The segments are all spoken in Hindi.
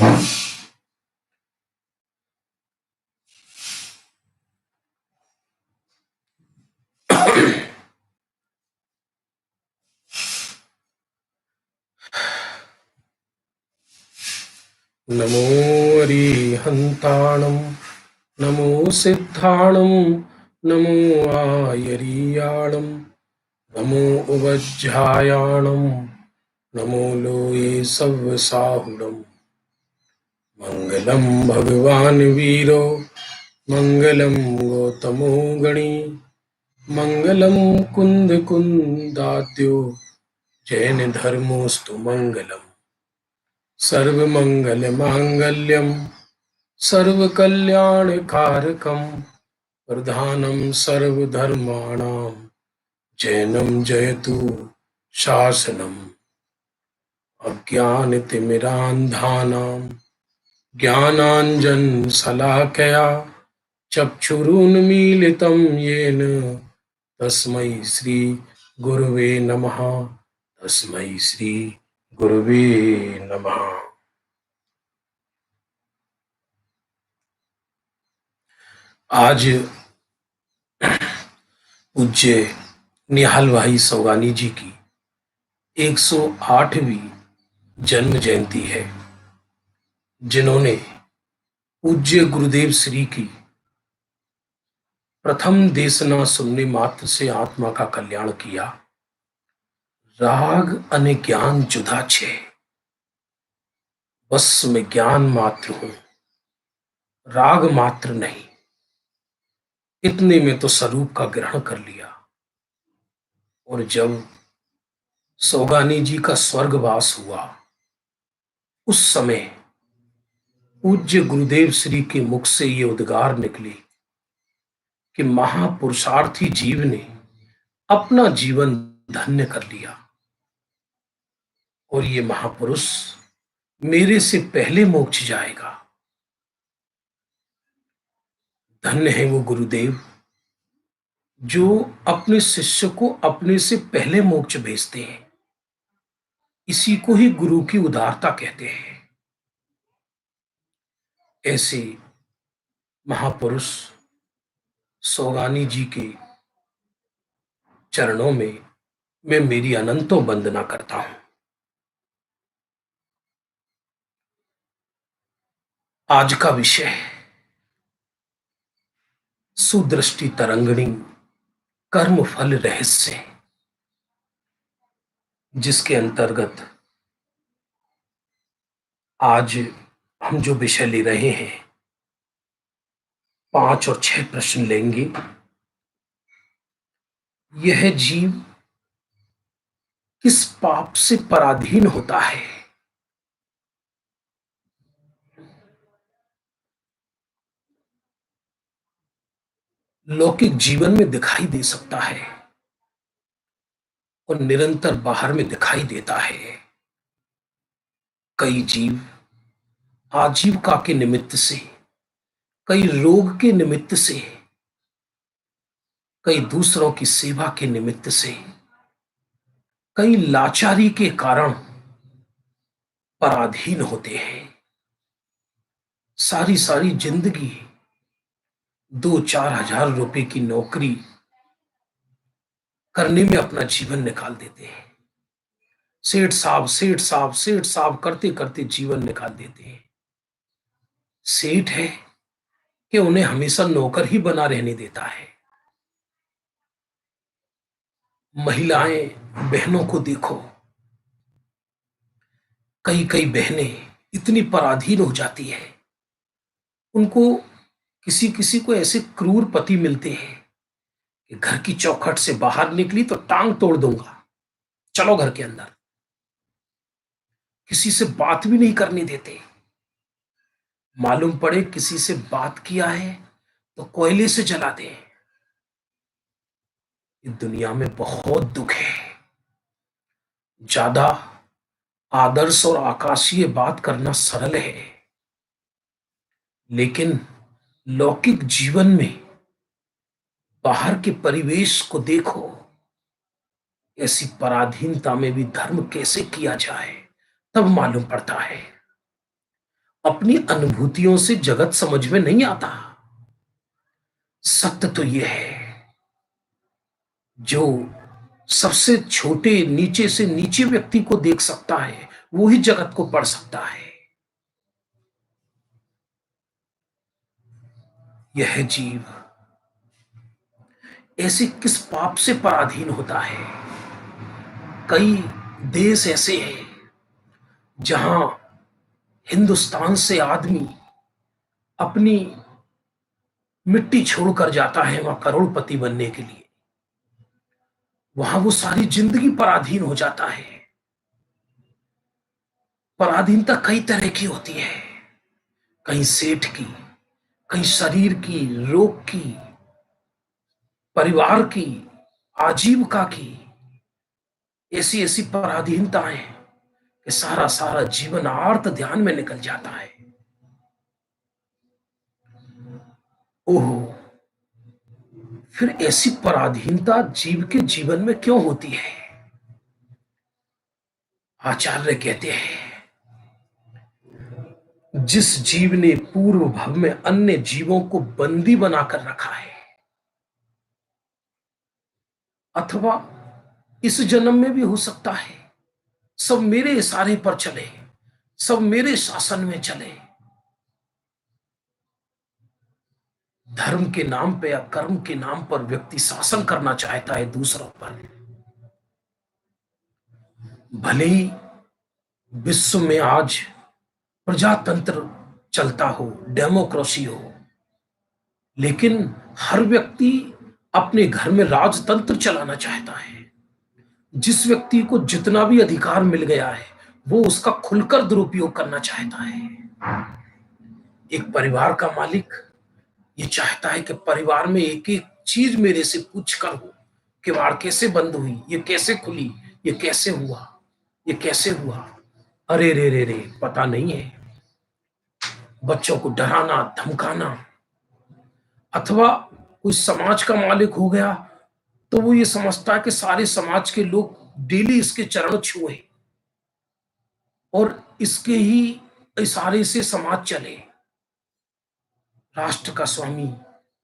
नमो अरिहन्ताणं नमो सिद्धाणं नमो आयरीयाणं नमो उवज्झायाणं नमो लोये सव्वसाहुणम् मङ्गलं भगवान् वीरो मङ्गलं गौतमो गणी मङ्गलं कुन्दकुन्दाद्यो जैनधर्मोऽस्तु मङ्गलम् सर्वमङ्गलमाङ्गल्यं सर्वकल्याणकारकं प्रधानं सर्वधर्माणां जैनं जयतु शासनम् अज्ञानतिमिरान्धानां ज्ञानाञ्जनशलाकया चक्षुरुन्मीलितं येन तस्मै श्रीगुरवे नमः। तस्मै श्रीगुरवे नमः। आज पूज्य निहाल भाई सौगानी जी की 108वीं जन्म जयंती है, जिन्होंने पूज्य गुरुदेव श्री की प्रथम देशना सुनने मात्र से आत्मा का कल्याण किया। राग अने ज्ञान जुदा छे, बस में ज्ञान मात्र हूं, राग मात्र नहीं। इतने में तो स्वरूप का ग्रहण कर लिया। और जब सौगानी जी का स्वर्गवास हुआ, उस समय पूज्य गुरुदेव श्री के मुख से ये उद्गार निकले कि महापुरुषार्थी जीव ने अपना जीवन धन्य कर लिया और ये महापुरुष मेरे से पहले मोक्ष जाएगा। धन्य है वो गुरुदेव जो अपने शिष्य को अपने से पहले मोक्ष भेजते हैं। इसी को ही गुरु की उदारता कहते हैं। ऐसे महापुरुष सौगानी जी के चरणों में मैं मेरी अनंतों वंदना करता हूं। आज का विषय है सुदृष्टि तरंगिणी कर्म फल रहस्य, जिसके अंतर्गत आज हम जो विषय ले रहे हैं 5 और 6 प्रश्न लेंगे। यह जीव किस पाप से पराधीन होता है? लौकिक जीवन में दिखाई दे सकता है और निरंतर बाहर में दिखाई देता है। कई जीव आजीविका के निमित्त से, कई रोग के निमित्त से, कई दूसरों की सेवा के निमित्त से, कई लाचारी के कारण पराधीन होते हैं। सारी सारी जिंदगी 2-4 हजार रुपए की नौकरी करने में अपना जीवन निकाल देते हैं। सेठ साहब सेठ साहब सेठ साहब करते करते जीवन निकाल देते हैं। सेठ है कि उन्हें हमेशा नौकर ही बना रहने देता है। महिलाएं बहनों को देखो, कई कई बहनें इतनी पराधीन हो जाती है, उनको किसी किसी को ऐसे क्रूर पति मिलते हैं कि घर की चौखट से बाहर निकली तो टांग तोड़ दूंगा, चलो घर के अंदर। किसी से बात भी नहीं करने देते। मालूम पड़े किसी से बात किया है तो कोयले से जला दे। इस दुनिया में बहुत दुख है। ज्यादा आदर्श और आकाशीय बात करना सरल है, लेकिन लौकिक जीवन में बाहर के परिवेश को देखो। ऐसी पराधीनता में भी धर्म कैसे किया जाए तब मालूम पड़ता है। अपनी अनुभूतियों से जगत समझ में नहीं आता। सत्य तो यह है, जो सबसे छोटे नीचे से नीचे व्यक्ति को देख सकता है, वो ही जगत को पढ़ सकता है। यह जीव ऐसे किस पाप से पराधीन होता है? कई देश ऐसे हैं जहां हिंदुस्तान से आदमी अपनी मिट्टी छोड़कर जाता है वहां करोड़पति बनने के लिए। वहां वो सारी जिंदगी पराधीन हो जाता है। पराधीनता कई तरह की होती है, कहीं सेठ की, कहीं शरीर की, रोग की, परिवार की, आजीविका की। ऐसी ऐसी पराधीनताएं कि सारा सारा जीवन आर्त ध्यान में निकल जाता है। ओह, फिर ऐसी पराधीनता जीव के जीवन में क्यों होती है? आचार्य कहते हैं, जिस जीव ने पूर्व भव में अन्य जीवों को बंदी बनाकर रखा है, अथवा इस जन्म में भी हो सकता है, सब मेरे इशारे पर चले, सब मेरे शासन में चले, धर्म के नाम पे या कर्म के नाम पर व्यक्ति शासन करना चाहता है दूसरों पर। भले ही विश्व में आज प्रजातंत्र चलता हो, डेमोक्रेसी हो, लेकिन हर व्यक्ति अपने घर में राजतंत्र चलाना चाहता है। जिस व्यक्ति को जितना भी अधिकार मिल गया है, वो उसका खुलकर दुरुपयोग करना चाहता है। एक परिवार का मालिक ये चाहता है कि परिवार में एक एक चीज मेरे से पूछ कर हो, किवाड़ कैसे बंद हुई, ये कैसे खुली, ये कैसे हुआ, ये कैसे हुआ। अरे रे रे रे, पता नहीं है। बच्चों को डराना धमकाना, अथवा कोई समाज का मालिक हो गया तो वो ये समझता है कि सारे समाज के लोग डेली इसके चरण छुए और इसके ही इशारे से समाज चले। राष्ट्र का स्वामी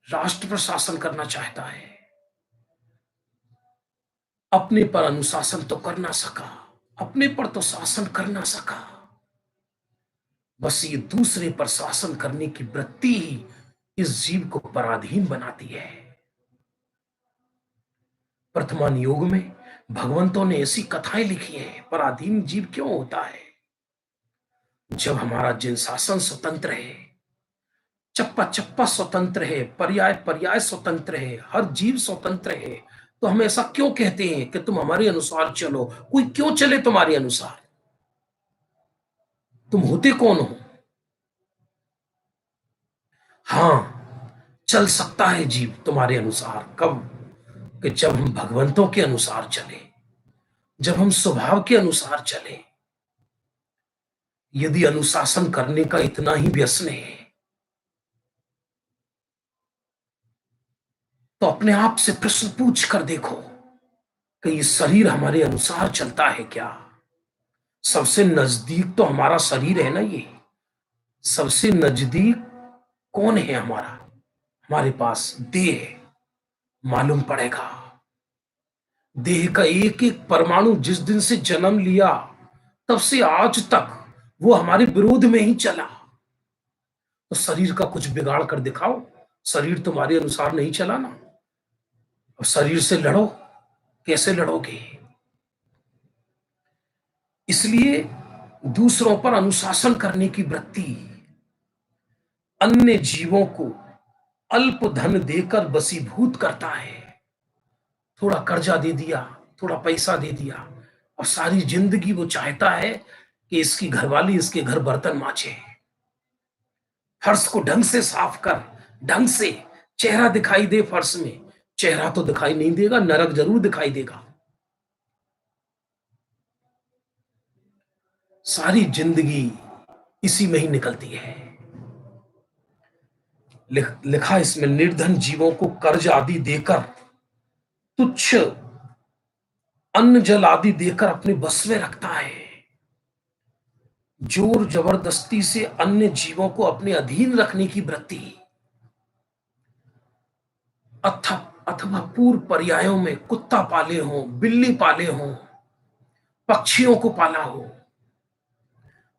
राष्ट्र पर शासन करना चाहता है, अपने पर अनुशासन तो कर ना सका, अपने पर तो शासन कर ना सका। बस ये दूसरे पर शासन करने की वृत्ति ही इस जीव को पराधीन बनाती है। वर्तमान युग में भगवंतों ने ऐसी कथाएं लिखी हैं, पराधीन जीव क्यों होता है? जब हमारा जिन शासन स्वतंत्र है, चप्पा चप्पा स्वतंत्र है, पर्याय पर्याय स्वतंत्र है, हर जीव स्वतंत्र है, तो हम ऐसा क्यों कहते हैं कि तुम हमारे अनुसार चलो? कोई क्यों चले तुम्हारे अनुसार? तुम होते कौन हो? हाँ, चल सकता है जीव तुम्हारे अनुसार कब? कि जब हम भगवंतों के अनुसार चले, जब हम स्वभाव के अनुसार चले। यदि अनुशासन करने का इतना ही व्यसन है, तो अपने आप से प्रश्न पूछ कर देखो कि ये शरीर हमारे अनुसार चलता है क्या? सबसे नजदीक तो हमारा शरीर है ना। ये सबसे नजदीक कौन है हमारा? हमारे पास देह है। मालूम पड़ेगा, देह का एक एक परमाणु जिस दिन से जन्म लिया तब से आज तक वो हमारे विरोध में ही चला। तो शरीर का कुछ बिगाड़ कर दिखाओ। शरीर तुम्हारे अनुसार नहीं चला ना, अब शरीर से लड़ो। कैसे लड़ोगे? इसलिए दूसरों पर अनुशासन करने की वृत्ति अन्य जीवों को अल्प धन देकर वशीभूत करता है। थोड़ा कर्जा दे दिया, थोड़ा पैसा दे दिया, और सारी जिंदगी वो चाहता है कि इसकी घरवाली इसके घर बर्तन मांजे, फर्श को ढंग से साफ कर, ढंग से चेहरा दिखाई दे फर्श में। चेहरा तो दिखाई नहीं देगा, नरक जरूर दिखाई देगा। सारी जिंदगी इसी में ही निकलती है। लिखा इसमें, निर्धन जीवों को कर्ज आदि देकर, तुच्छ अन्न जल आदि देकर अपने बस में रखता है। जोर जबरदस्ती से अन्य जीवों को अपने अधीन रखने की वृत्ति, अथवा पूर्व पर्यायों में कुत्ता पाले हों, बिल्ली पाले हों, पक्षियों को पाला हो,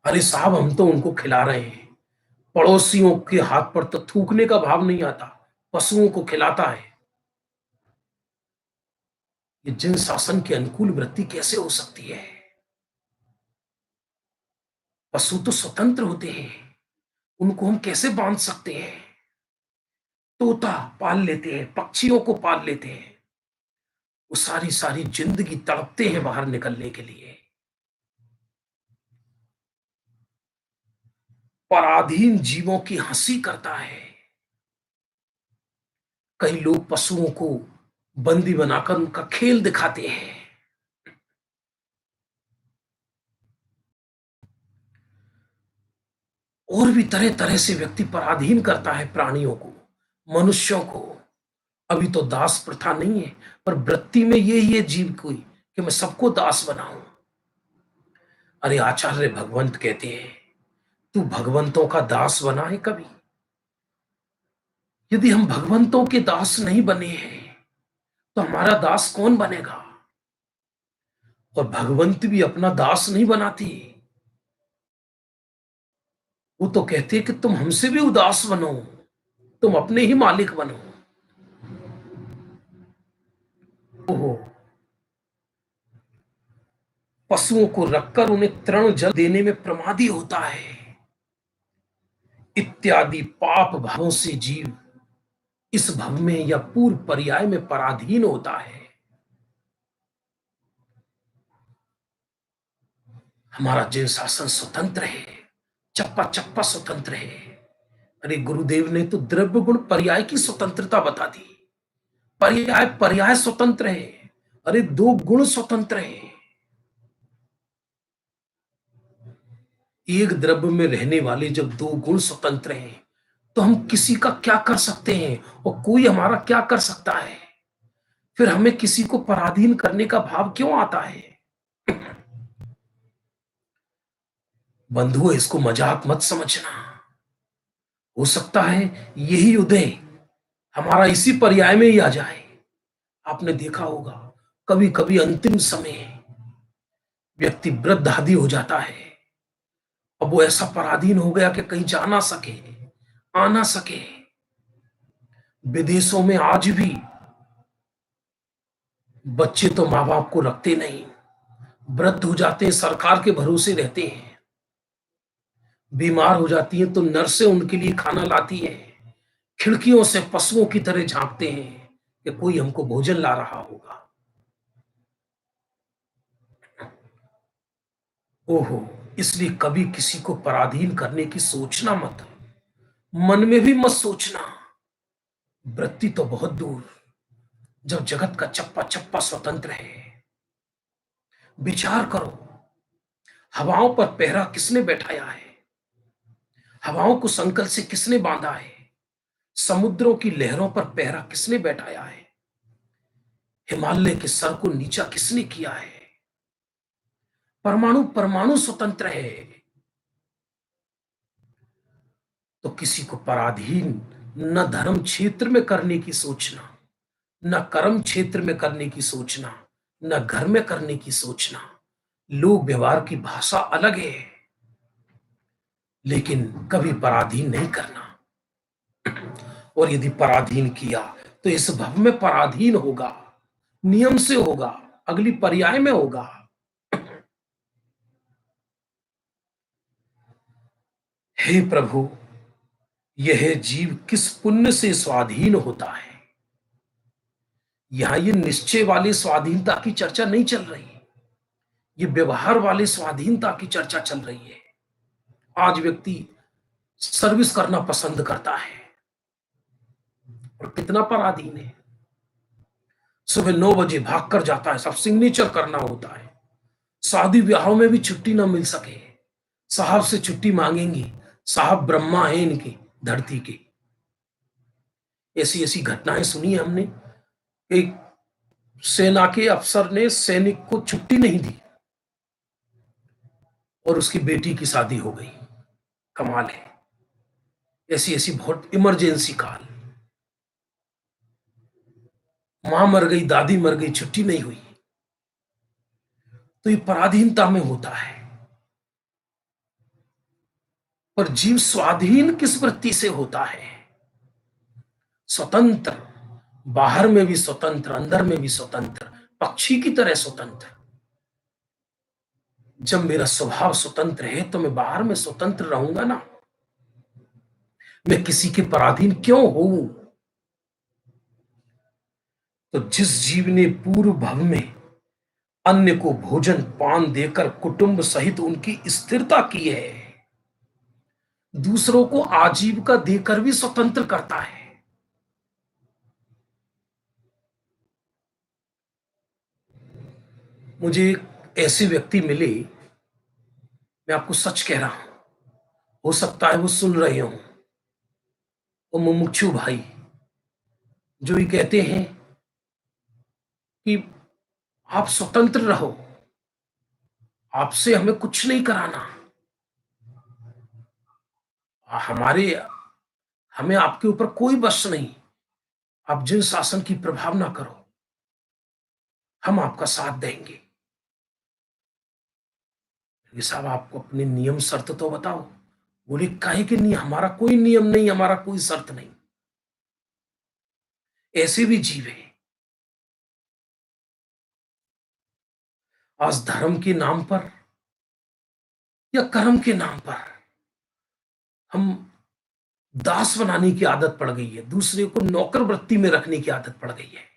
अरे साहब हम तो उनको खिला रहे हैं। पड़ोसियों के हाथ पर तो थूकने का भाव नहीं आता, पशुओं को खिलाता है। ये जिन शासन के अनुकूल वृत्ति कैसे हो सकती है? पशु तो स्वतंत्र होते हैं, उनको हम कैसे बांध सकते हैं? तोता पाल लेते हैं, पक्षियों को पाल लेते हैं, वो सारी सारी जिंदगी तड़पते हैं बाहर निकलने के लिए। पराधीन जीवों की हंसी करता है। कई लोग पशुओं को बंदी बनाकर उनका खेल दिखाते हैं। और भी तरह तरह से व्यक्ति पराधीन करता है प्राणियों को, मनुष्यों को। अभी तो दास प्रथा नहीं है, पर वृत्ति में यही है जीव कोई कि मैं सबको दास बनाऊं। अरे आचार्य भगवंत कहते हैं, तू भगवंतों का दास बना है कभी? यदि हम भगवंतों के दास नहीं बने हैं तो हमारा दास कौन बनेगा? और भगवंत भी अपना दास नहीं बनाती। वो तो कहते हैं कि तुम हमसे भी उदास बनो, तुम अपने ही मालिक बनो। ओहो, पशुओं को रखकर उन्हें तृण जल देने में प्रमादी होता है, इत्यादि पाप भावों से जीव इस भव में या पूर्व पर्याय में पराधीन होता है। हमारा जिन शासन स्वतंत्र है, चप्पा चप्पा स्वतंत्र है। अरे गुरुदेव ने तो द्रव्य गुण पर्याय की स्वतंत्रता बता दी। पर्याय पर्याय स्वतंत्र है। अरे दो गुण स्वतंत्र है। एक द्रव्य में रहने वाले जब दो गुण स्वतंत्र हैं तो हम किसी का क्या कर सकते हैं और कोई हमारा क्या कर सकता है? फिर हमें किसी को पराधीन करने का भाव क्यों आता है? बंधुओं, इसको मजाक मत समझना। हो सकता है यही उदय हमारा इसी पर्याय में ही आ जाए। आपने देखा होगा कभी कभी अंतिम समय व्यक्ति वृद्ध आदि हो जाता है, अब वो ऐसा पराधीन हो गया कि कहीं जा ना सके, आ ना सके। विदेशों में आज भी बच्चे तो माँ बाप को रखते नहीं, वृद्ध हो जाते हैं, सरकार के भरोसे रहते हैं। बीमार हो जाती है तो नर्सें उनके लिए खाना लाती है, खिड़कियों से पशुओं की तरह झांकते हैं कि कोई हमको भोजन ला रहा होगा। ओहो, इसलिए कभी किसी को पराधीन करने की सोचना मत, मन में भी मत सोचना। वृत्ति तो बहुत दूर, जब जगत का चप्पा चप्पा स्वतंत्र है। विचार करो, हवाओं पर पहरा किसने बैठाया है? हवाओं को संकल से किसने बांधा है? समुद्रों की लहरों पर पहरा किसने बैठाया है? हिमालय के सर को नीचा किसने किया है? परमाणु परमाणु स्वतंत्र है। तो किसी को पराधीन न धर्म क्षेत्र में करने की सोचना, न कर्म क्षेत्र में करने की सोचना, न घर में करने की सोचना। लोक व्यवहार की भाषा अलग है, लेकिन कभी पराधीन नहीं करना। और यदि पराधीन किया तो इस भव में पराधीन होगा, नियम से होगा, अगली पर्याय में होगा। हे प्रभु, यह जीव किस पुण्य से स्वाधीन होता है? यहां ये निश्चय वाली स्वाधीनता की चर्चा नहीं चल रही, ये व्यवहार वाली स्वाधीनता की चर्चा चल रही है। आज व्यक्ति सर्विस करना पसंद करता है और कितना पराधीन है। सुबह 9 बजे भाग कर जाता है, सब सिग्नेचर करना होता है। शादी ब्याहों में भी छुट्टी ना मिल सके, साहब से छुट्टी मांगेंगी, साहब ब्रह्मा है इनके धरती के। ऐसी ऐसी घटनाएं सुनी है हमने। एक सेना के अफसर ने सैनिक को छुट्टी नहीं दी, और उसकी बेटी की शादी हो गई। कमाल है। ऐसी ऐसी बहुत इमरजेंसी काल। मां मर गई, दादी मर गई, छुट्टी नहीं हुई। तो ये पराधीनता में होता है। पर जीव स्वाधीन किस वृत्ति से होता है? स्वतंत्र। बाहर में भी स्वतंत्र, अंदर में भी स्वतंत्र, पक्षी की तरह स्वतंत्र। जब मेरा स्वभाव स्वतंत्र है तो मैं बाहर में स्वतंत्र रहूंगा ना। मैं किसी के पराधीन क्यों हूं? तो जिस जीव ने पूर्व भव में अन्य को भोजन पान देकर कुटुंब सहित उनकी स्थिरता की है, दूसरों को आजीविका देकर भी स्वतंत्र करता है। मुझे एक ऐसे व्यक्ति मिले, मैं आपको सच कह रहा हूं, हो सकता है वो सुन रहे हो, वो मुमुक्षु भाई, जो ये कहते हैं कि आप स्वतंत्र रहो, आपसे हमें कुछ नहीं कराना, हमारे हमें आपके ऊपर कोई बस नहीं, आप जिन शासन की प्रभाव ना करो, हम आपका साथ देंगे। ये साहब आपको अपने नियम शर्त तो बताओ। बोले काहे के नहीं, हमारा कोई नियम नहीं, हमारा कोई शर्त नहीं। ऐसे भी जीव है। आज धर्म के नाम पर या कर्म के नाम पर हम दास बनाने की आदत पड़ गई है, दूसरे को नौकर वृत्ति में रखने की आदत पड़ गई है।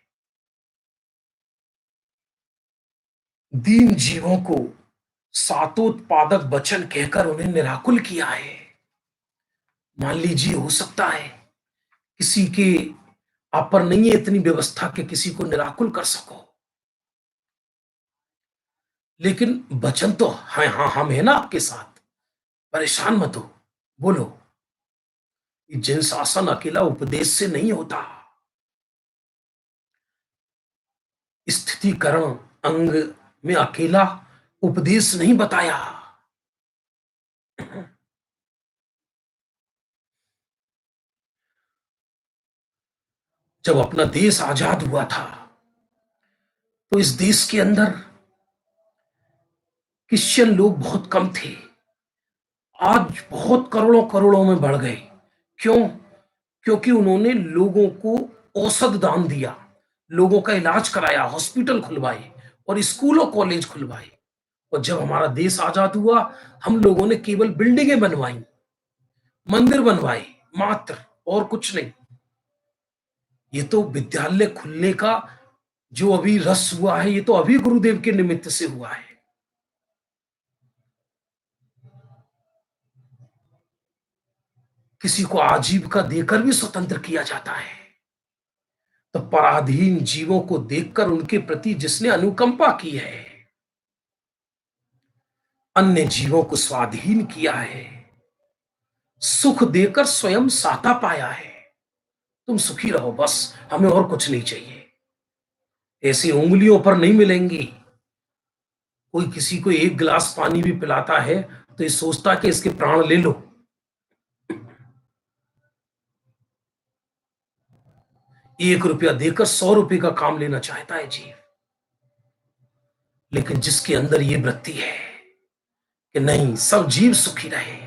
दीन जीवों को सातोत्पादक वचन कहकर उन्हें निराकुल किया है। मान लीजिए हो सकता है किसी के आप पर नहीं है इतनी व्यवस्था कि किसी को निराकुल कर सको, लेकिन वचन तो हाँ हाँ हम है ना आपके साथ, परेशान मत हो, बोलो। ये जिन शासन अकेला उपदेश से नहीं होता, स्थितिकरण अंग में अकेला उपदेश नहीं बताया। जब अपना देश आजाद हुआ था तो इस देश के अंदर क्रिश्चियन लोग बहुत कम थे। आज बहुत करोड़ों करोड़ों में बढ़ गए। क्यों? क्योंकि उन्होंने लोगों को औषध दान दिया, लोगों का इलाज कराया, हॉस्पिटल खुलवाए और स्कूलों कॉलेज खुलवाए। और जब हमारा देश आजाद हुआ, हम लोगों ने केवल बिल्डिंगें बनवाई, मंदिर बनवाए, मात्र, और कुछ नहीं। ये तो विद्यालय खुलने का जो अभी रस हुआ है, ये तो अभी गुरुदेव के निमित्त से हुआ है। किसी को आजीविका देकर भी स्वतंत्र किया जाता है। तो पराधीन जीवों को देखकर उनके प्रति जिसने अनुकंपा की है, अन्य जीवों को स्वाधीन किया है, सुख देकर स्वयं साता पाया है, तुम सुखी रहो बस, हमें और कुछ नहीं चाहिए। ऐसी उंगलियों पर नहीं मिलेंगी। कोई किसी को एक गिलास पानी भी पिलाता है तो ये सोचता कि इसके प्राण ले लो। 1 रुपया देकर 100 रुपए का काम लेना चाहता है जीव। लेकिन जिसके अंदर ये वृत्ति है कि नहीं, सब जीव सुखी रहे,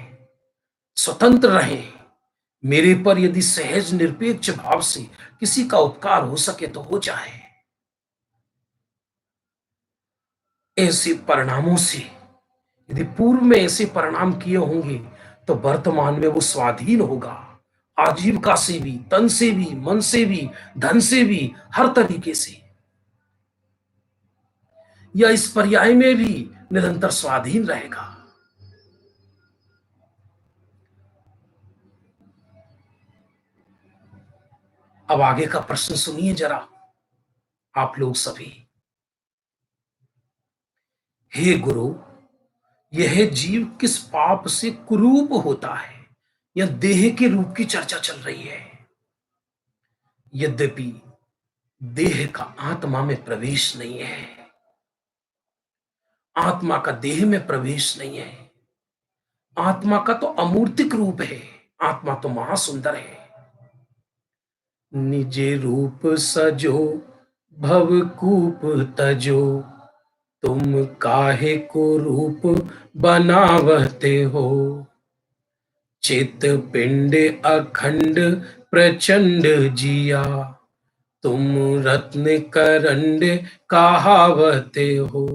स्वतंत्र रहे, मेरे पर यदि सहज निरपेक्ष भाव से किसी का उपकार हो सके तो हो जाए, ऐसे परिणामों से यदि पूर्व में ऐसे परिणाम किए होंगे तो वर्तमान में वो स्वाधीन होगा, आजीविका से भी, तन से भी, मन से भी, धन से भी, हर तरीके से, या इस पर्याय में भी निरंतर स्वाधीन रहेगा। अब आगे का प्रश्न सुनिए जरा, आप लोग सभी। हे गुरु, यह जीव किस पाप से कुरूप होता है? यह देह के रूप की चर्चा चल रही है। यद्यपि देह का आत्मा में प्रवेश नहीं है, आत्मा का देह में प्रवेश नहीं है, आत्मा का तो अमूर्तिक रूप है, आत्मा तो महासुंदर है। निजे रूप सजो भवकूप तजो, तुम काहे को रूप बनावते हो। चित पिंड अखंड प्रचंड जिया, तुम रत्न करंड कहावते हो।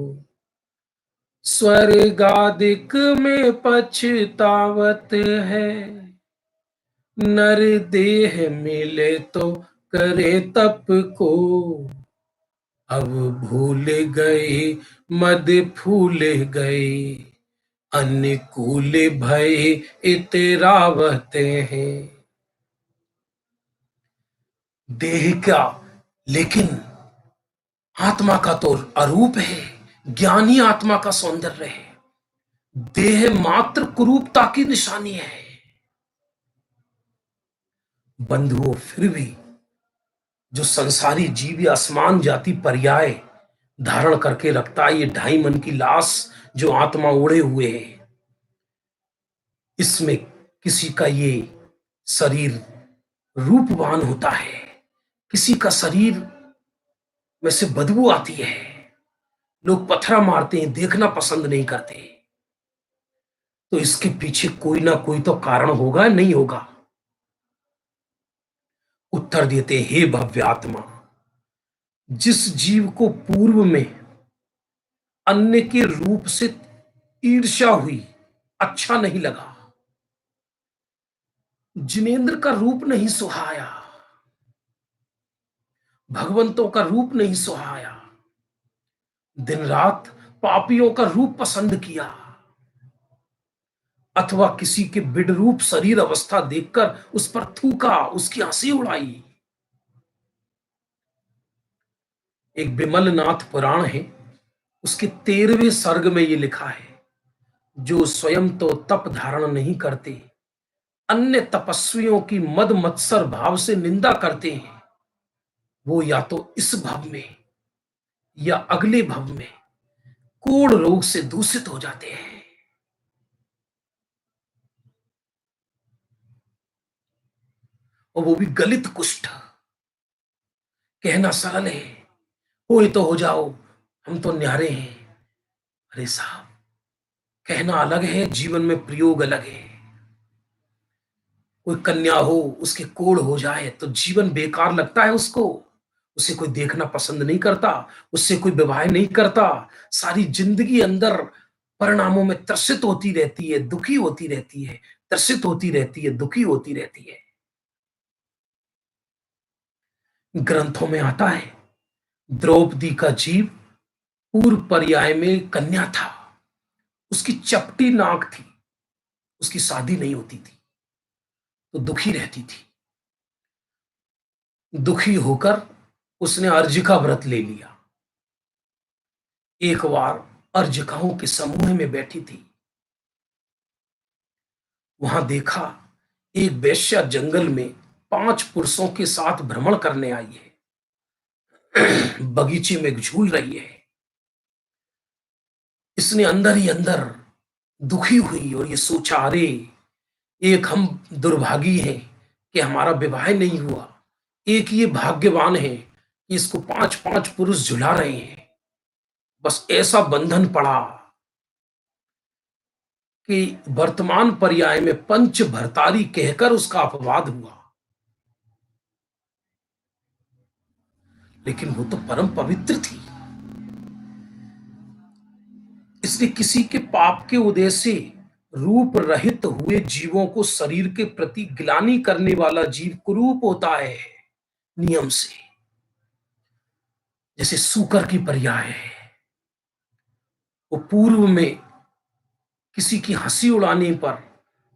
स्वर्गादिक में पछतावत है, नर देह मिले तो करे तप को। अब भूल गए मद फूल गए, अनुकूल भय इतरावते हैं। देह का, लेकिन आत्मा का तो अरूप है। ज्ञानी आत्मा का सौंदर्य है। देह मात्र कुरूपता की निशानी है। बंधुओं, फिर भी जो संसारी जीव या आसमान जाति पर्याय धारण करके रखता है, ये 2.5 मन की लाश जो आत्मा ओढ़े हुए है, इसमें किसी का ये शरीर रूपवान होता है, किसी का शरीर में से बदबू आती है, लोग पत्थरा मारते हैं, देखना पसंद नहीं करते। तो इसके पीछे कोई ना कोई तो कारण होगा, नहीं होगा? उत्तर देते, हे भव्य आत्मा, जिस जीव को पूर्व में अन्य के रूप से ईर्ष्या हुई, अच्छा नहीं लगा, जिनेंद्र का रूप नहीं सुहाया, भगवंतों का रूप नहीं सुहाया, दिन रात पापियों का रूप पसंद किया, अथवा किसी के बिडरूप शरीर अवस्था देखकर उस पर थूका, उसकी हंसी उड़ाई। एक विमलनाथ पुराण है, उसके 13वें सर्ग में यह लिखा है, जो स्वयं तो तप धारण नहीं करते, अन्य तपस्वियों की मद मत्सर भाव से निंदा करते हैं, वो या तो इस भव में या अगले भव में कोढ़ रोग से दूषित हो जाते हैं। और वो भी गलित कुष्ठ। कहना सरल है, कोई तो हो जाओ, हम तो न्यारे हैं। अरे साहब, कहना अलग है, जीवन में प्रयोग अलग है। कोई कन्या हो, उसके कोढ़ हो जाए तो जीवन बेकार लगता है उसको, उसे कोई देखना पसंद नहीं करता, उससे कोई विवाह नहीं करता, सारी जिंदगी अंदर परिणामों में त्रसित होती रहती है, दुखी होती रहती है, त्रसित होती रहती है, दुखी होती रहती है। ग्रंथों में आता है, द्रौपदी का जीव पूर्व पर्याय में कन्या था, उसकी चपटी नाक थी, उसकी शादी नहीं होती थी, तो दुखी रहती थी। दुखी होकर उसने अर्जिका व्रत ले लिया। एक बार अर्जिकाओं के समूह में बैठी थी, वहां देखा एक वेश्या जंगल में 5 पुरुषों के साथ भ्रमण करने आई है, बगीचे में झूल रही है। इसने अंदर ही अंदर दुखी हुई और ये सोचा, अरे एक हम दुर्भागी हैं कि हमारा विवाह नहीं हुआ, एक ये भाग्यवान है कि इसको 5-5 पुरुष झुला रहे हैं। बस ऐसा बंधन पड़ा कि वर्तमान पर्याय में पंच भरतारी कहकर उसका अपवाद हुआ। लेकिन वो तो परम पवित्र थी, इसलिए किसी के पाप के उदय से रूप रहित हुए जीवों को शरीर के प्रति ग्लानि करने वाला जीव कुरूप होता है नियम से। जैसे सूकर की पर्याय है, वो पूर्व में किसी की हंसी उड़ाने पर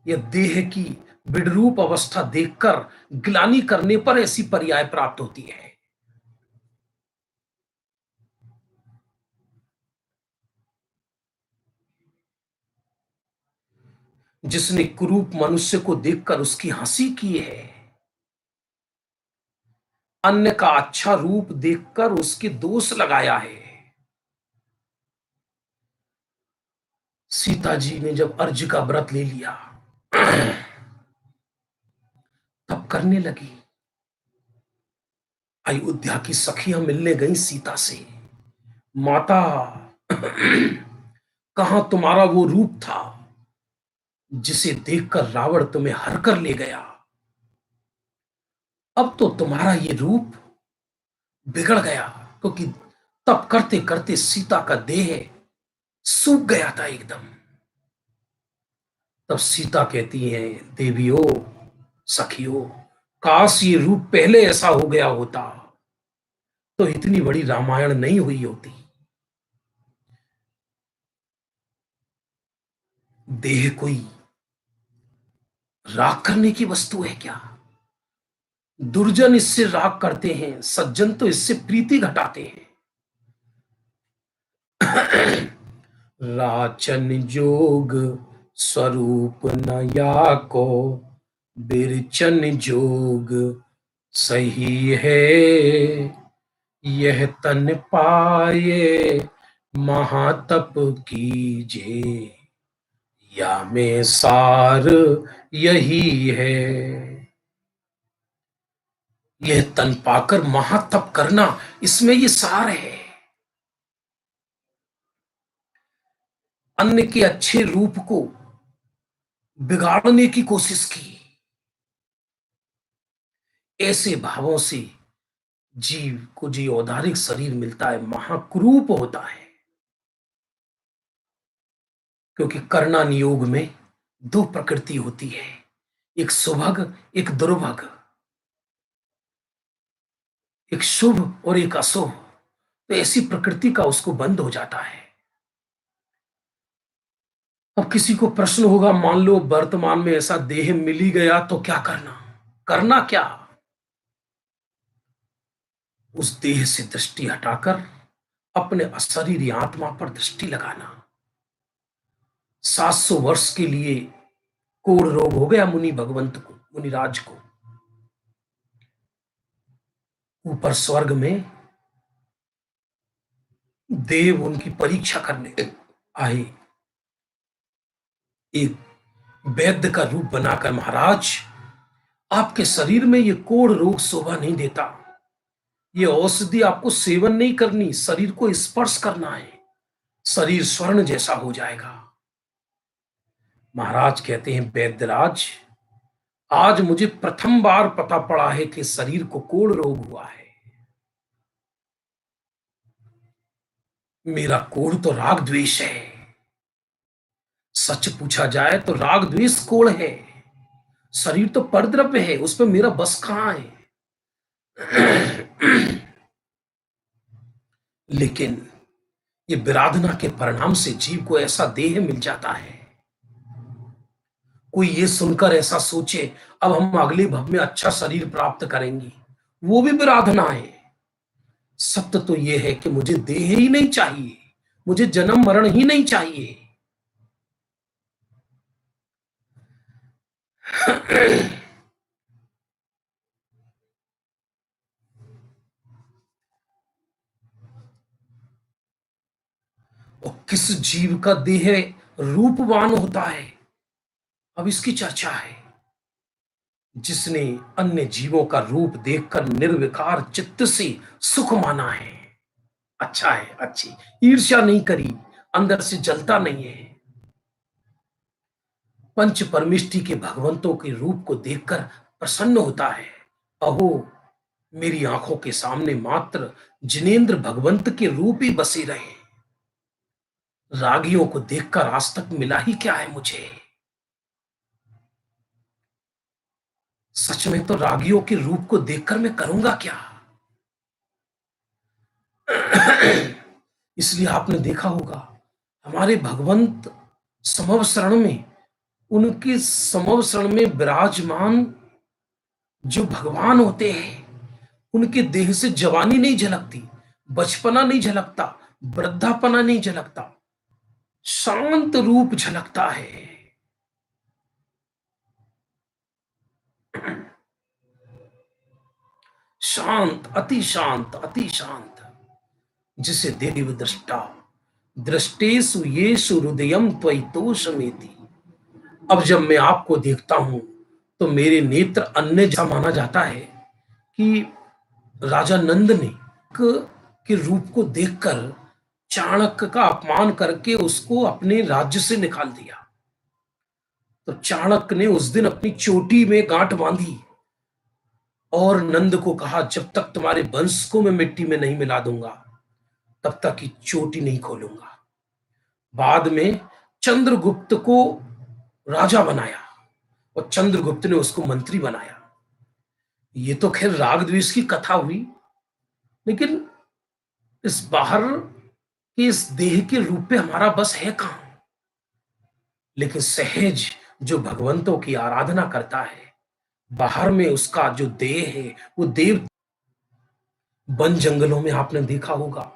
या देह की विडरूप अवस्था देखकर ग्लानि करने पर ऐसी पर्याय प्राप्त होती है। जिसने कुरूप मनुष्य को देखकर उसकी हंसी की है, अन्य का अच्छा रूप देखकर उसके दोष लगाया है, सीता जी ने जब अर्ज का व्रत ले लिया तब करने लगी। अयोध्या की सखियां मिलने गई सीता से। माता कहां तुम्हारा वो रूप था जिसे देखकर रावण तुम्हें हर कर ले गया। अब तो तुम्हारा ये रूप बिगड़ गया, क्योंकि तप करते करते सीता का देह सूख गया था एकदम। तब सीता कहती है, देवियों, सखियों, काश ये रूप पहले ऐसा हो गया होता तो इतनी बड़ी रामायण नहीं हुई होती। देह कोई राग करने की वस्तु है क्या? दुर्जन इससे राग करते हैं, सज्जन तो इससे प्रीति घटाते हैं। राचन जोग स्वरूप नया को, बिरचन जोग सही है। यह तन पाए महातप कीजे, या में सार यही है। यह तन पाकर महातप करना, इसमें ये सार है। अन्य के अच्छे रूप को बिगाड़ने की कोशिश की। ऐसे भावों से जीव को जो औदारिक शरीर मिलता है महाकुरूप होता है। क्योंकि कर्णा नियोग में दो प्रकृति होती है, एक सुभग, एक दुर्भग, एक शुभ और एक अशुभ। तो ऐसी प्रकृति का उसको बंध हो जाता है। अब किसी को प्रश्न होगा, मान लो वर्तमान में ऐसा देह मिल ही गया तो क्या करना? करना क्या? उस देह से दृष्टि हटाकर अपने अशरीरी आत्मा पर दृष्टि लगाना। 700 वर्ष के लिए कोढ़ रोग हो गया मुनि भगवंत को, मुनिराज को। ऊपर स्वर्ग में देव उनकी परीक्षा करने आए। एक वैद्य का रूप बनाकर, महाराज आपके शरीर में ये कोढ़ रोग शोभा नहीं देता, ये औषधि आपको सेवन नहीं करनी, शरीर को स्पर्श करना है, शरीर स्वर्ण जैसा हो जाएगा। महाराज कहते हैं, वैद्यराज आज मुझे प्रथम बार पता पड़ा है कि शरीर को कोढ़ रोग हुआ है। मेरा कोढ़ तो राग द्वेष है। सच पूछा जाए तो राग द्वेष कोढ़ है। शरीर तो परद्रव्य है, उस पर मेरा बस कहां है। लेकिन ये विराधना के परिणाम से जीव को ऐसा देह मिल जाता है। कोई ये सुनकर ऐसा सोचे अब हम अगले भव में अच्छा शरीर प्राप्त करेंगे, वो भी विराधना है। सत्य तो ये है कि मुझे देह ही नहीं चाहिए, मुझे जन्म मरण ही नहीं चाहिए। और किस जीव का देह रूपवान होता है, अब इसकी चर्चा है। जिसने अन्य जीवों का रूप देखकर निर्विकार चित्त से सुख माना है, अच्छा है, अच्छी, ईर्ष्या नहीं करी, अंदर से जलता नहीं है। पंच परमिष्टि के भगवंतों के रूप को देखकर प्रसन्न होता है। अहो, मेरी आंखों के सामने मात्र जिनेंद्र भगवंत के रूप ही बसे रहे। रागियों को देखकर आज तक मिला ही क्या है मुझे? सच में तो रागियों के रूप को देखकर मैं करूंगा क्या? इसलिए आपने देखा होगा हमारे भगवंत समव शरण में, उनके समव शरण में विराजमान जो भगवान होते हैं, उनके देह से जवानी नहीं झलकती, बचपना नहीं झलकता, वृद्धापना नहीं झलकता, शांत रूप झलकता है। शांत, अति शांत, अति शांत, जिसे देव दृष्टा दृष्टेषु येषु हृदयम त्वयि तोषमेति। अब जब मैं आपको देखता हूं तो मेरे नेत्र अन्य जैसा माना जाता है कि राजा नंद ने के रूप को देखकर चाणक्य का अपमान करके उसको अपने राज्य से निकाल दिया। तो चाणक्य ने उस दिन अपनी चोटी में गांठ बांधी और नंद को कहा, जब तक तुम्हारे वंश को मैं मिट्टी में नहीं मिला दूंगा तब तक की चोटी नहीं खोलूंगा। बाद में चंद्रगुप्त को राजा बनाया और चंद्रगुप्त ने उसको मंत्री बनाया। ये तो खैर राग द्वेष की कथा हुई, लेकिन इस बाहर के इस देह के रूप पे हमारा बस है कहां। लेकिन सहज जो भगवंतों की आराधना करता है, बाहर में उसका जो देह है वो देव। वन जंगलों में आपने देखा होगा,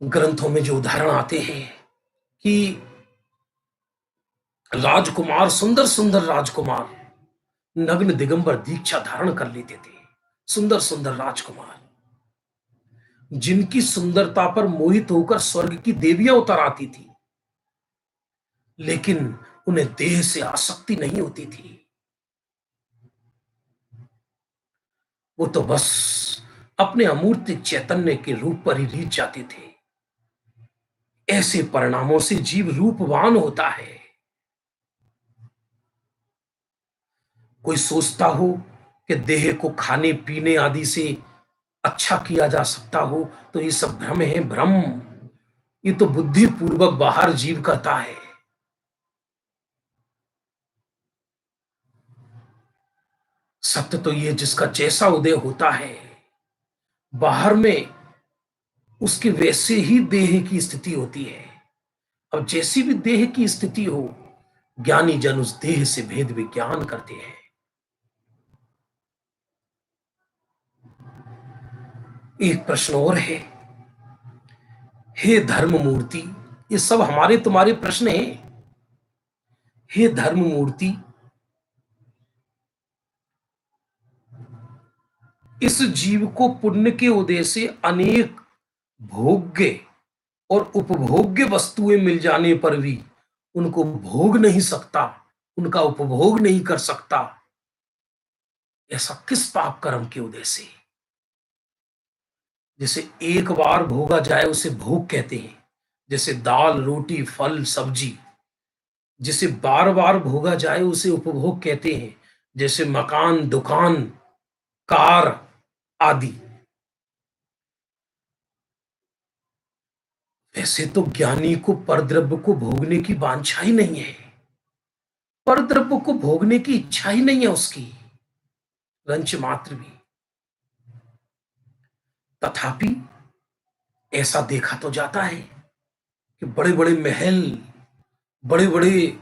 ग्रंथों में जो उदाहरण आते हैं कि राजकुमार, सुंदर सुंदर राजकुमार नग्न दिगंबर दीक्षा धारण कर लेते थे। सुंदर सुंदर राजकुमार जिनकी सुंदरता पर मोहित होकर स्वर्ग की देवियां उतर आती थी, लेकिन उन्हें देह से आसक्ति नहीं होती थी। वो तो बस अपने अमूर्त चैतन्य के रूप पर ही रीझ जाते थे। ऐसे परिणामों से जीव रूपवान होता है। कोई सोचता हो कि देह को खाने पीने आदि से अच्छा किया जा सकता हो, तो ये सब भ्रम है, भ्रम। ये तो बुद्धि पूर्वक बाहर जीव करता है। सत्य तो ये, जिसका जैसा उदय होता है बाहर में, उसके वैसे ही देह की स्थिति होती है। अब जैसी भी देह की स्थिति हो, ज्ञानी जन उस देह से भेद विज्ञान करते हैं। एक प्रश्न और है, हे धर्म मूर्ति। ये सब हमारे तुम्हारे प्रश्न हैं। हे धर्म मूर्ति, इस जीव को पुण्य के उदय से अनेक भोग्य और उपभोग्य वस्तुएं मिल जाने पर भी उनको भोग नहीं सकता, उनका उपभोग नहीं कर सकता। ऐसा किस पाप कर्म के उदय से? जैसे एक बार भोगा जाए उसे भोग कहते हैं। जैसे दाल रोटी फल सब्जी, जिसे बार बार भोगा जाए उसे उपभोग कहते हैं। जैसे मकान दुकान कार आदि। वैसे तो ज्ञानी को परद्रव्य को भोगने की वांछा ही नहीं है, परद्रव्य को भोगने की इच्छा ही नहीं है उसकी, रंच मात्र भी। तथापि ऐसा देखा तो जाता है कि बड़े बड़े महल, बड़े बड़े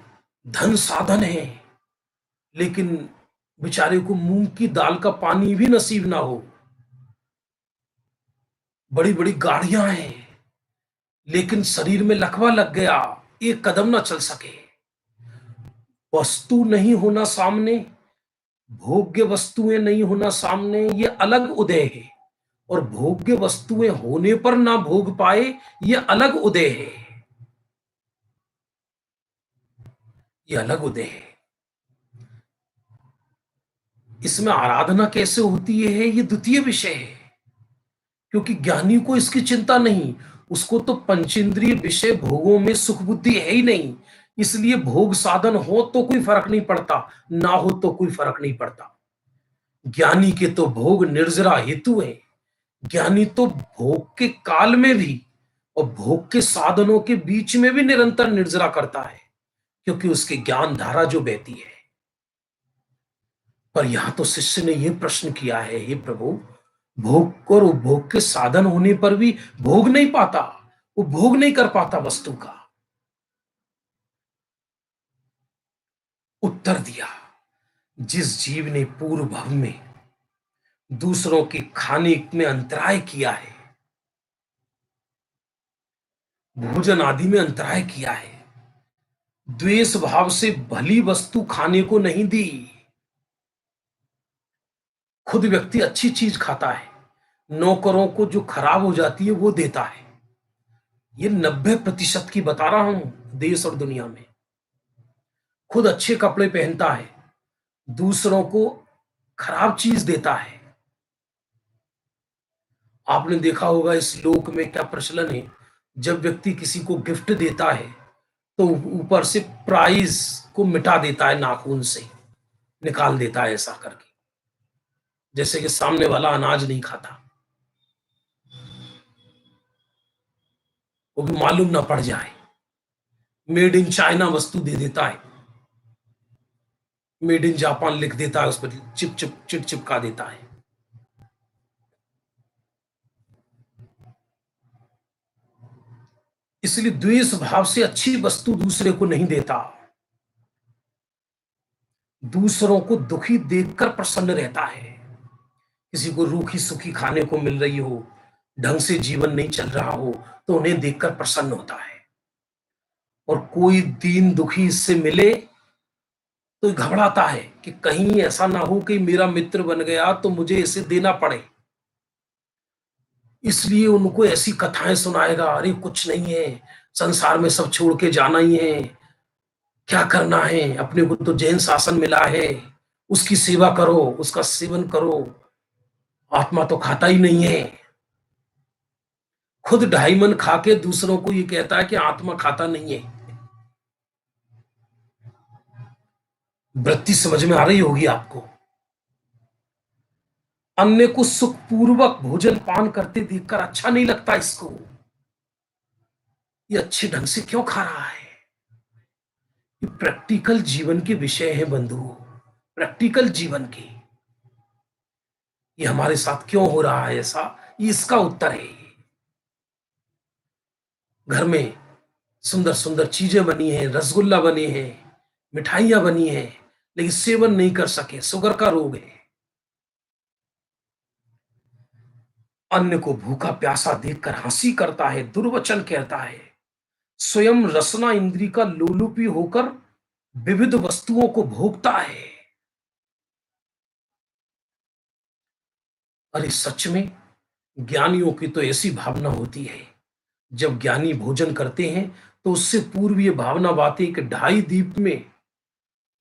धन साधन हैं, लेकिन बेचारे को मूंग की दाल का पानी भी नसीब ना हो। बड़ी बड़ी गाड़ियां हैं, लेकिन शरीर में लकवा लग गया, एक कदम ना चल सके। वस्तु नहीं होना सामने, भोग्य वस्तुएं नहीं होना सामने, ये अलग उदय है। और भोग्य वस्तुएं होने पर ना भोग पाए, ये अलग उदय है। ये अलग उदय है। इसमें आराधना कैसे होती है, ये द्वितीय विषय है। क्योंकि ज्ञानी को इसकी चिंता नहीं, उसको तो पंचेंद्रिय विषय भोगों में सुख बुद्धि है ही नहीं। इसलिए भोग साधन हो तो कोई फर्क नहीं पड़ता, ना हो तो कोई फर्क नहीं पड़ता। ज्ञानी के तो भोग निर्जरा हेतु है। ज्ञानी तो भोग के काल में भी और भोग के साधनों के बीच में भी निरंतर निर्जरा करता है, क्योंकि उसकी ज्ञान धारा जो बहती है। पर यहां तो शिष्य ने यह प्रश्न किया है, हे प्रभु, भोग और उपभोग के साधन होने पर भी भोग नहीं पाता, उपभोग नहीं कर पाता वस्तु का। उत्तर दिया, जिस जीव ने पूर्व भव में दूसरों के खाने में अंतराय किया है, भोजन आदि में अंतराय किया है, द्वेष भाव से भली वस्तु खाने को नहीं दी, खुद व्यक्ति अच्छी चीज खाता है, नौकरों को जो खराब हो जाती है वो देता है, ये 90% की बता रहा हूं, देश और दुनिया में। खुद अच्छे कपड़े पहनता है, दूसरों को खराब चीज देता है। आपने देखा होगा इस लोक में क्या प्रचलन है, जब व्यक्ति किसी को गिफ्ट देता है तो ऊपर से प्राइस को मिटा देता है, नाखून से निकाल देता है ऐसा करके, जैसे कि सामने वाला अनाज नहीं खाता, वो भी मालूम ना पड़ जाए। मेड इन चाइना वस्तु दे देता है, मेड इन जापान लिख देता है, उस पर चिप चिप चिट चिपका देता है। इसलिए द्वेष भाव से अच्छी वस्तु दूसरे को नहीं देता, दूसरों को दुखी देखकर प्रसन्न रहता है। किसी को रूखी सुखी खाने को मिल रही हो, ढंग से जीवन नहीं चल रहा हो, तो उन्हें देखकर प्रसन्न होता है। और कोई दीन दुखी इससे मिले तो घबराता है कि कहीं ऐसा ना हो कि मेरा मित्र बन गया तो मुझे इसे देना पड़े। इसलिए उनको ऐसी कथाएं सुनाएगा, अरे कुछ नहीं है, संसार में सब छोड़ के जाना ही है, क्या करना है, अपने को तो जैन शासन मिला है, उसकी सेवा करो, उसका सेवन करो, आत्मा तो खाता ही नहीं है। खुद 2.5 मन खा के दूसरों को ये कहता है कि आत्मा खाता नहीं है। वृत्ति समझ में आ रही होगी आपको। अन्य को सुखपूर्वक भोजन पान करते देखकर अच्छा नहीं लगता इसको, ये अच्छे ढंग से क्यों खा रहा है। ये प्रैक्टिकल जीवन के विषय है बंधुओं, प्रैक्टिकल जीवन के। ये हमारे साथ क्यों हो रहा है ऐसा, ये इसका उत्तर है। घर में सुंदर सुंदर चीजें बनी हैं, रसगुल्ला बने हैं, मिठाइयां बनी हैं, लेकिन सेवन नहीं कर सके, शुगर का रोग है। अन्य को भूखा प्यासा देखकर हंसी करता है, दुर्वचन कहता है, स्वयं रसना इंद्री का लोलुपी होकर विविध वस्तुओं को भोगता है। अरे सच में ज्ञानियों की तो ऐसी भावना होती है, जब ज्ञानी भोजन करते हैं तो उससे पूर्व ये भावना बातें कि 2.5 दीप में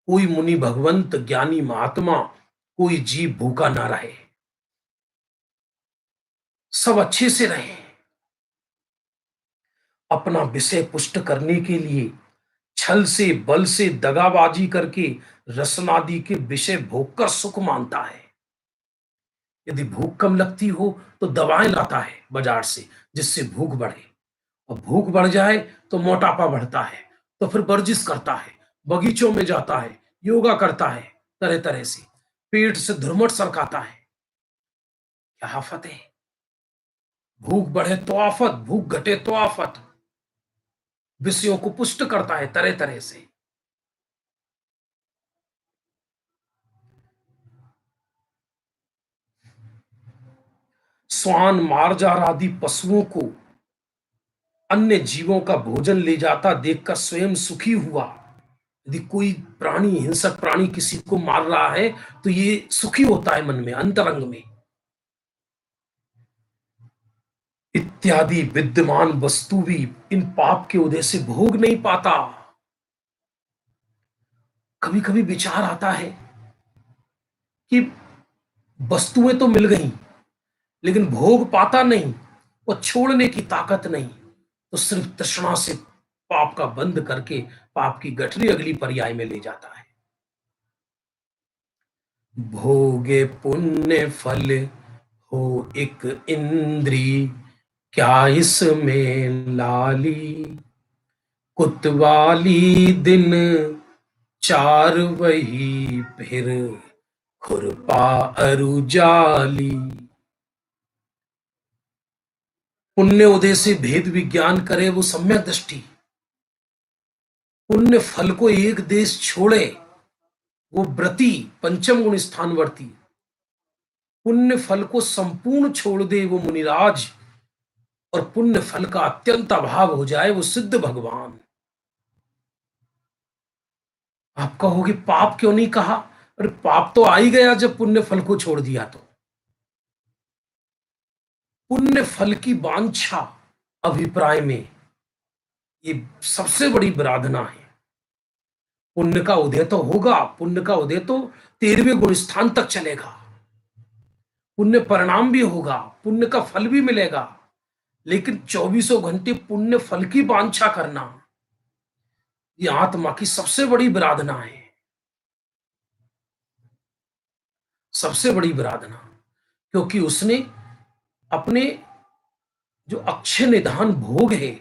कोई मुनि भगवंत ज्ञानी महात्मा कोई जीव भूखा ना रहे, सब अच्छे से रहे। अपना विषय पुष्ट करने के लिए छल से बल से दगाबाजी करके रसनादि के विषय भोगकर सुख मानता है। यदि भूख कम लगती हो तो दवाएं लाता है बाजार से, जिससे भूख बढ़े, और भूख बढ़ जाए तो मोटापा बढ़ता है, तो फिर वर्जिश करता है, बगीचों में जाता है, योगा करता है, तरह तरह से पेट से धुरमट सरकाता है। क्या आफत है। भूख बढ़े तो आफत, भूख घटे तो आफत। विषयों को पुष्ट करता है तरह तरह से। श्वान मार्जार आदि पशुओं को अन्य जीवों का भोजन ले जाता देखकर स्वयं सुखी हुआ। यदि कोई प्राणी, हिंसक प्राणी किसी को मार रहा है तो ये सुखी होता है मन में, अंतरंग में। इत्यादि विद्यमान वस्तु भी इन पाप के उदय से भोग नहीं पाता। कभी कभी विचार आता है कि वस्तुएं तो मिल गई, लेकिन भोग पाता नहीं, वो छोड़ने की ताकत नहीं, तो सिर्फ तृष्णा से पाप का बंध करके पाप की गठरी अगली पर्याय में ले जाता है। भोगे पुण्य फल हो एक इंद्री, क्या इसमें लाली, कुतवाली दिन चार वही फिर खुरपा अरुजाली। पुण्य उदय से भेद विज्ञान करे वो सम्यक दृष्टि, पुण्य फल को एक देश छोड़े वो व्रती पंचम गुण स्थानवर्ती, पुण्य फल को संपूर्ण छोड़ दे वो मुनिराज, और पुण्य फल का अत्यंत अभाव हो जाए वो सिद्ध भगवान। आप कहोगे पाप क्यों नहीं कहा। अरे पाप तो आ ही गया जब पुण्य फल को छोड़ दिया। तो पुण्य फल की वांछा अभिप्राय में ये सबसे बड़ी विराधना है। पुण्य का उदय तो होगा, पुण्य का उदय तो 13वें गुण स्थान तक चलेगा, पुण्य परिणाम भी होगा, पुण्य का फल भी मिलेगा, लेकिन चौबीसों घंटे पुण्य फल की वांछा करना, ये आत्मा की सबसे बड़ी विराधना है। सबसे बड़ी विराधना, क्योंकि उसने अपने जो अक्षय निधान भोग है,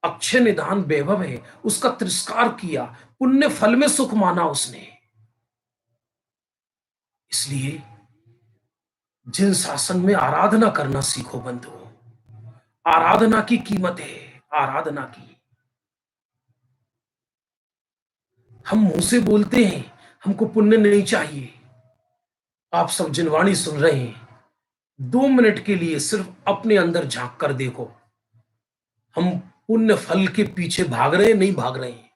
अक्षय निधान वैभव है, उसका तिरस्कार किया, पुण्य फल में सुख माना उसने। इसलिए जिन शासन में आराधना करना सीखो बंधु, आराधना की कीमत है, आराधना की। हम मुंह से बोलते हैं हमको पुण्य नहीं चाहिए। आप सब जिनवाणी सुन रहे हैं, 2 मिनट के लिए सिर्फ अपने अंदर झांक कर देखो, हम पुण्य फल के पीछे भाग रहे हैं, नहीं भाग रहे हैं?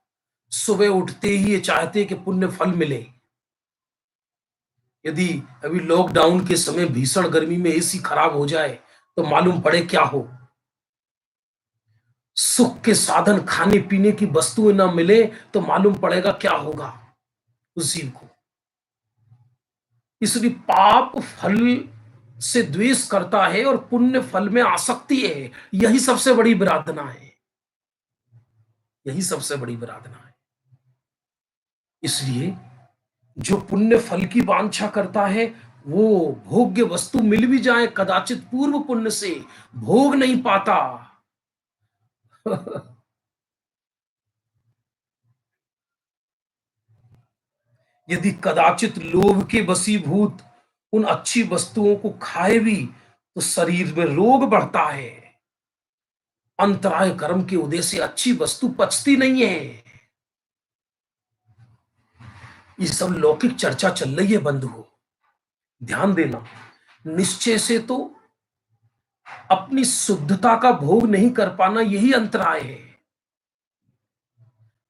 सुबह उठते ही ये चाहते हैं कि पुण्य फल मिले। यदि अभी लॉकडाउन के समय भीषण गर्मी में एसी खराब हो जाए तो मालूम पड़े क्या हो। सुख के साधन खाने पीने की वस्तुएं ना मिले तो मालूम पड़ेगा क्या होगा उस जीव को। इसलिए पाप फल से द्वेष करता है और पुण्य फल में आसक्ति है। यही सबसे बड़ी विराधना है, यही सबसे बड़ी विराधना है। इसलिए जो पुण्य फल की वांछा करता है, वो भोग्य वस्तु मिल भी जाए कदाचित पूर्व पुण्य से भोग नहीं पाता। यदि कदाचित लोभ के वशीभूत उन अच्छी वस्तुओं को खाए भी तो शरीर में रोग बढ़ता है। अंतराय कर्म के उदय से अच्छी वस्तु पचती नहीं है। ये सब लौकिक चर्चा चल रही है बंधु, ध्यान देना। निश्चय से तो अपनी शुद्धता का भोग नहीं कर पाना यही अंतराय है।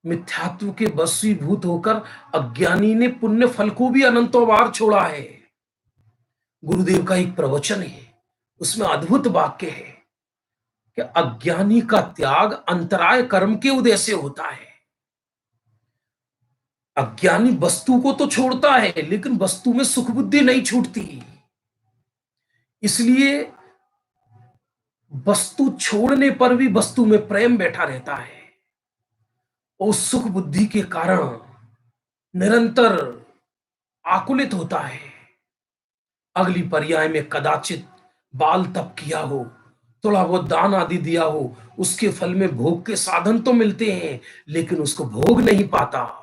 मिथ्यात्व के वशीभूत होकर अज्ञानी ने पुण्य फल को भी अनंतों बार छोड़ा है। गुरुदेव का एक प्रवचन है, उसमें अद्भुत वाक्य है कि अज्ञानी का त्याग अंतराय कर्म के उदय से होता है। अज्ञानी वस्तु को तो छोड़ता है लेकिन वस्तु में सुख बुद्धि नहीं छूटती। इसलिए वस्तु छोड़ने पर भी वस्तु में प्रेम बैठा रहता है और सुख बुद्धि के कारण निरंतर आकुलित होता है। अगली पर्याय में कदाचित बाल तप किया हो, थोड़ा बहुत दान आदि दिया हो, उसके फल में भोग के साधन तो मिलते हैं लेकिन उसको भोग नहीं पाता।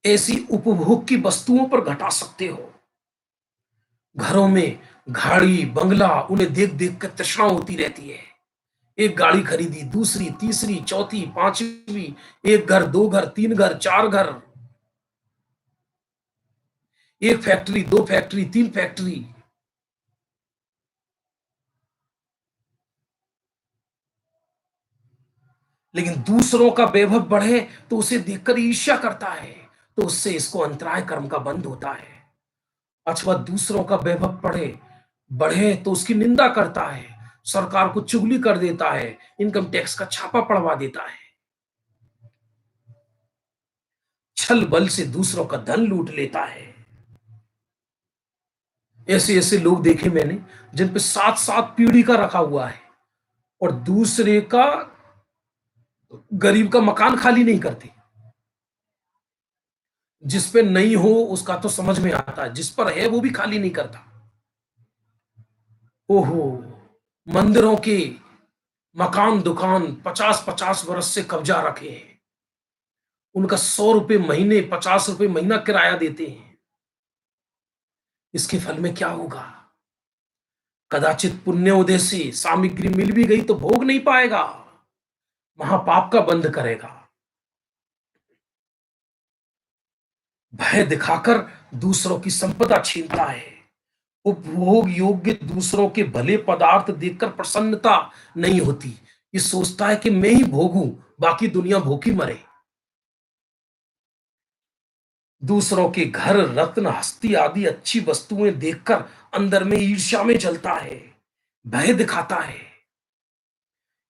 ऐसी उपभोग की वस्तुओं पर घटा सकते हो। घरों में गाड़ी बंगला, उन्हें देख देख कर तृष्णा होती रहती है। एक गाड़ी खरीदी, दूसरी तीसरी चौथी पांचवी, एक घर दो घर तीन घर चार घर, एक फैक्ट्री दो फैक्ट्री तीन फैक्ट्री। लेकिन दूसरों का वैभव बढ़े तो उसे देखकर ईर्ष्या करता है, तो उससे इसको अंतराय कर्म का बंध होता है। अथवा दूसरों का वैभव बढ़े तो उसकी निंदा करता है, सरकार को चुगली कर देता है, इनकम टैक्स का छापा पड़वा देता है, छल बल से दूसरों का धन लूट लेता है। ऐसे ऐसे लोग देखे मैंने जिन पे सात सात पीढ़ी का रखा हुआ है और दूसरे का, गरीब का मकान खाली नहीं करते। जिस पे नहीं हो उसका तो समझ में आता है, जिस पर है वो भी खाली नहीं करता। ओहो, मंदिरों के मकान दुकान 50-50 वर्ष से कब्जा रखे हैं, उनका 100 रुपए महीने 50 रुपए महीना किराया देते हैं। इसके फल में क्या होगा? कदाचित पुण्योदय से सामग्री मिल भी गई तो भोग नहीं पाएगा, महापाप का बंध करेगा। भय दिखाकर दूसरों की संपदा छीनता है। उपभोग योग्य दूसरों के भले पदार्थ देखकर प्रसन्नता नहीं होती, ये सोचता है कि मैं ही भोगूं, बाकी दुनिया भूखी मरे। दूसरों के घर रत्न हस्ती आदि अच्छी वस्तुएं देखकर अंदर में ईर्ष्या में जलता है। भय दिखाता है।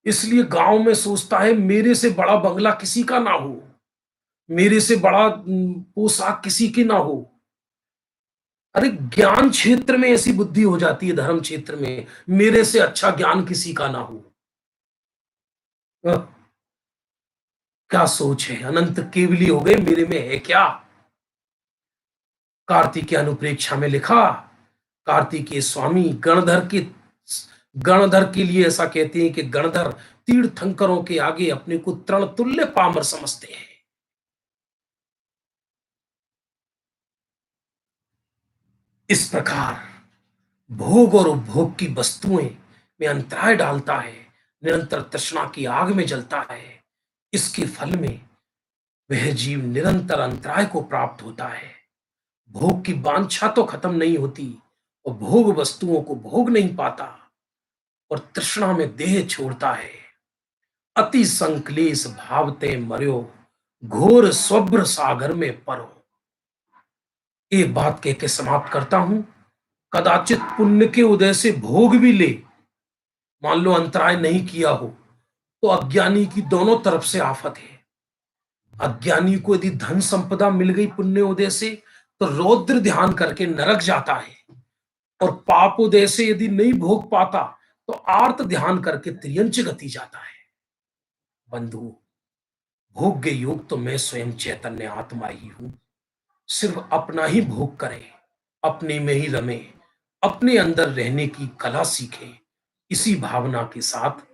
इसलिए गांव में सोचता है मेरे से बड़ा बंगला किसी का ना हो, मेरे से बड़ा पोशाक किसी की ना हो। अरे ज्ञान क्षेत्र में ऐसी बुद्धि हो जाती है, धर्म क्षेत्र में मेरे से अच्छा ज्ञान किसी का ना हो। अ, क्या सोच है, अनंत केवली हो गए, मेरे में है क्या। कार्तिकीय अनुप्रेक्षा में लिखा, कार्तिकीय स्वामी गणधर के लिए ऐसा कहते हैं कि गणधर तीर्थंकरों के आगे अपने को तृण तुल्य पामर समझते हैं। इस प्रकार भोग और उपभोग की वस्तुएं में अंतराय डालता है, निरंतर तृष्णा की आग में जलता है। इसके फल में वह जीव निरंतर अंतराय को प्राप्त होता है। भोग की वांछा तो खत्म नहीं होती और भोग वस्तुओं को भोग नहीं पाता और तृष्णा में देह छोड़ता है। अति संक्लेश भावते मर्यो, घोर स्वभ्र सागर में परो। एक बात कह के समाप्त करता हूं। कदाचित पुण्य के उदय से भोग भी ले, मान लो अंतराय नहीं किया हो, तो अज्ञानी की दोनों तरफ से आफत है। अज्ञानी को यदि धन संपदा मिल गई पुण्य उदय से, तो रौद्र ध्यान करके नरक जाता है, और पाप उदय से यदि नहीं भोग पाता, तो आर्त ध्यान करके त्रियंच गति जाता है। बंधु, भोग्य योग तो मैं स्वयं चैतन्य आत्मा ही हूं। सिर्फ अपना ही भोग करें, अपने में ही रमे, अपने अंदर रहने की कला सीखें। इसी भावना के साथ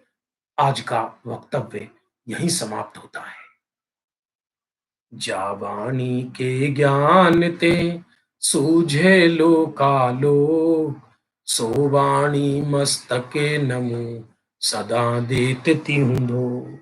आज का वक्तव्य यहीं समाप्त होता है। जावाणी के ज्ञान ते सूझे लो कालो, सोवाणी मस्तके नमो सदा देत तिहुँ धो।